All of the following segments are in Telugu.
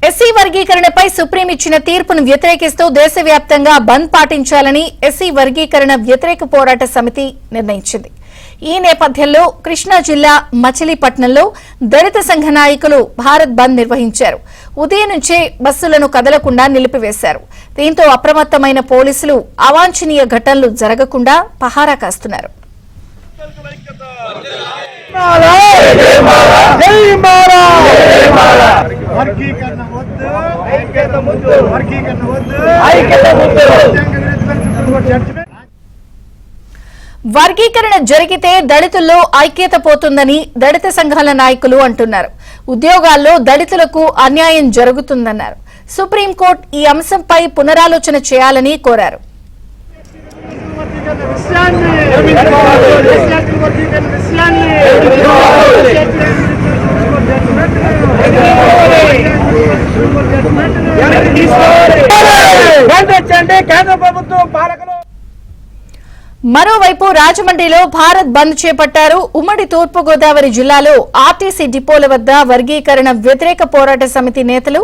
ఎస్సీ వర్గీకరణపై సుప్రీం ఇచ్చిన తీర్పును వ్యతిరేకిస్తూ దేశవ్యాప్తంగా బంద్ పాటించాలని ఎస్సీ వర్గీకరణ వ్యతిరేక పోరాట సమితి నిర్ణయించింది. ఈ నేపథ్యంలో కృష్ణా జిల్లా మచిలీపట్నంలో దళిత సంఘ నాయకులు భారత్ బంద్ నిర్వహించారు. ఉదయం నుంచే బస్సులను కదలకుండా నిలిపివేశారు. దీంతో అప్రమత్తమైన పోలీసులు అవాంఛనీయ ఘటనలు జరగకుండా పహారా కాస్తున్నారు. వర్గీకరణ జరిగితే దళితుల్లో ఐక్యత పోతుందని దళిత సంఘాల నాయకులు అంటున్నారు. ఉద్యోగాల్లో దళితులకు అన్యాయం జరుగుతుందన్నారు. సుప్రీంకోర్టు ఈ అంశంపై పునరాలోచన చేయాలని కోరారు. మరోవైపు రాజమండ్రిలో భారత్ బంద్ చేపట్టారు. ఉమ్మడి తూర్పుగోదావరి జిల్లాలో ఆర్టీసీ డిపోల వద్ద వర్గీకరణ వ్యతిరేక పోరాట సమితి నేతలు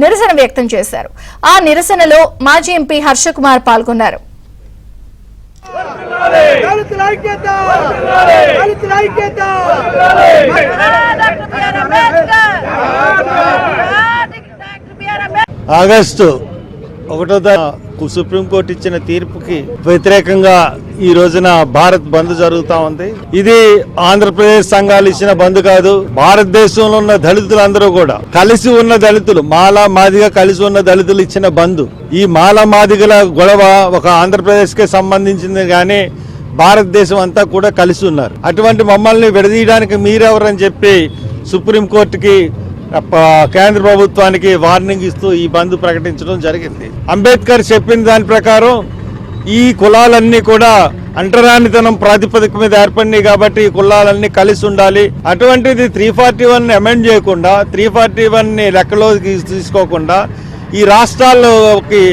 నిరసన వ్యక్తం చేశారు. ఆ నిరసనలో మాజీ ఎంపీ హర్షకుమార్ పాల్గొన్నారు. ఆగస్టు 1వ సుప్రీంకోర్టు ఇచ్చిన తీర్పుకి వ్యతిరేకంగా ఈ రోజున భారత్ బంద్ జరుగుతా ఉంది. ఇది ఆంధ్రప్రదేశ్ సంఘాలు ఇచ్చిన బంద్ కాదు. భారతదేశంలో ఉన్న దళితులందరూ కూడా కలిసి ఉన్న దళితులు, మాలా మాదిగా కలిసి ఉన్న దళితులు ఇచ్చిన బంద్. ఈ మాలా మాదిగల గొడవ ఒక ఆంధ్రప్రదేశ్ కి సంబంధించింది కానీ భారతదేశం అంతా కూడా కలిసి ఉన్నారు. అటువంటి మమ్మల్ని విడదీయడానికి మీరెవరని చెప్పి సుప్రీంకోర్టుకి కేంద్ర ప్రభుత్వానికి వార్నింగ్ ఇస్తూ ఈ బంద్ ప్రకటించడం జరిగింది. అంబేద్కర్ చెప్పిన దాని ప్రకారం ఈ కులాలన్నీ కూడా అంటరానితనం ప్రాతిపదిక మీద ఏర్పడినాయి కాబట్టి ఈ కులాలన్నీ కలిసి ఉండాలి. అటువంటిది 341 అమెండ్ చేయకుండా 341 లెక్కలోకి తీసుకోకుండా ఈ రాష్ట్రాల్లోకి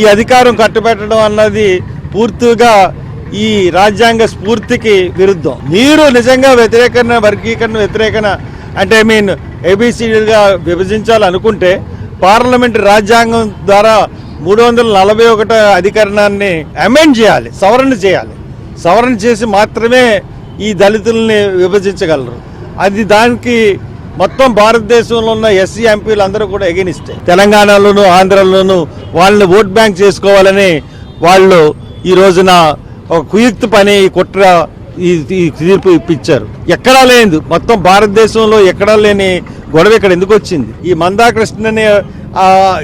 ఈ అధికారం కట్టుబెట్టడం అన్నది పూర్తిగా ఈ రాజ్యాంగ స్ఫూర్తికి విరుద్ధం. మీరు నిజంగా వర్గీకరణ వ్యతిరేకన అంటే ఏబిసిడిగా విభజించాలనుకుంటే పార్లమెంట్ రాజ్యాంగం ద్వారా 341 అధికరణాన్ని అమెండ్ చేయాలి, సవరణ చేయాలి. సవరణ చేసి మాత్రమే ఈ దళితుల్ని విభజించగలరు. అది దానికి మొత్తం భారతదేశంలో ఉన్న ఎస్సీ ఎంపీలు అందరూ కూడా ఎగెనిస్టే. తెలంగాణలోను ఆంధ్రలోను వాళ్ళని ఓట్ బ్యాంక్ చేసుకోవాలని వాళ్ళు ఈ రోజున ఒక కుయుక్త పని కుట్ర ఈ తీర్పు ఇప్పించారు. ఎక్కడా లేదు, మొత్తం భారతదేశంలో ఎక్కడా లేని గొడవ ఇక్కడ ఎందుకు వచ్చింది? ఈ మందాకృష్ణ అనే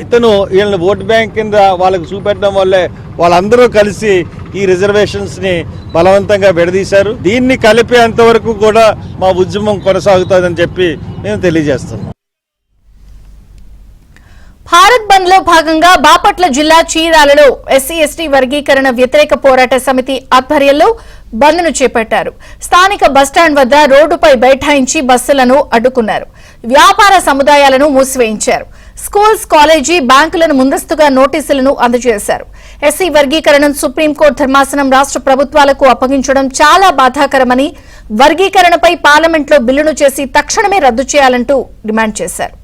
ఇతను వీళ్ళని ఓట్ బ్యాంక్ కింద వాళ్ళకి చూపెట్టడం వల్లే వాళ్ళందరూ కలిసి ఈ రిజర్వేషన్స్ ని బలవంతంగా విడదీశారు. దీన్ని కలిపేంత వరకు కూడా మా ఉద్యమం కొనసాగుతుందని చెప్పి మేము తెలియజేస్తున్నాం. భారత్ బంద్ లో భాగంగా బాపట్ల జిల్లా చీరాలలో ఎస్సీ ఎస్టీ వర్గీకరణ వ్యతిరేక పోరాట సమితి ఆధ్వర్యంలో బంద్ ను చేపట్టారు. స్థానిక బస్టాండ్ వద్ద రోడ్డుపై బైఠాయించి బస్సులను అడ్డుకున్నారు. వ్యాపార సముదాయాలను మూసివేయించారు. స్కూల్స్, కాలేజీ, బ్యాంకులను ముందస్తుగా నోటీసులను అందజేశారు. ఎస్సీ వర్గీకరణను సుప్రీంకోర్టు ధర్మాసనం రాష్ట్ర ప్రభుత్వాలకు అప్పగించడం చాలా బాధాకరమని, వర్గీకరణపై పార్లమెంట్లో బిల్లును చేసి తక్షణమే రద్దు చేయాలంటూ డిమాండ్ చేశారు.